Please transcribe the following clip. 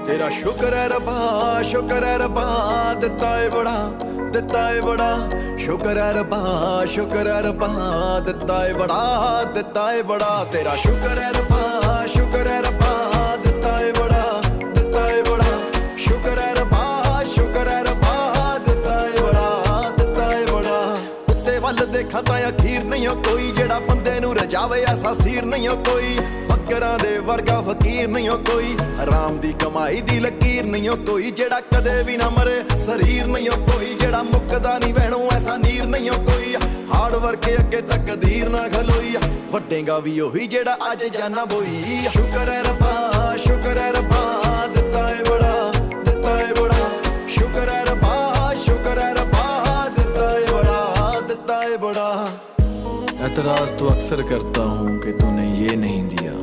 तेरा शुक्र है रब्बा, शुक्र है रब्बा, दिता है बड़ा, दिता है बड़ा। शुक्र है रब्बा, शुक्र है रब्बा, दिता है बड़ा, दिता है बड़ा। तेरा शुक्र है रब्बा, शुक्र है रब्बा, दिता है बड़ा, दिता है बड़ा। शुक्र है रब्बा, शुक्र है रब्बा, दिता है बड़ा, दिता है बड़ा। उत्ते वल देखा तां अखीर नहीं हो कोई, जेड़ा बंदे नूं रजावे ऐसा सीर नहीं हो कोई। फकरां दे वर्गा फकीर नहीं हो कोई, हराम दी कमाई दी लकीर नहीं हो कोई। जेड़ा कदे भी ना मरे शरीर नहीं हो कोई, जेड़ा मुकदा नहीं वैणों ऐसा नीर नहीं हो कोई। हार्ड वर्क अगे तकदीर ना खलोई, वड्डेगा भी ओही जेड़ा अज जाना बोई। शुक्र है रब्बा, शुक्र है रब्बा, दिता है बड़ा, दिता है बड़ा। शुक्र है रब्बा, शुक्र है रब्बा, दिता है बड़ा, दिता है बड़ा। एतराज तो अक्सर करता हूँ कि तूने ये नहीं दिया।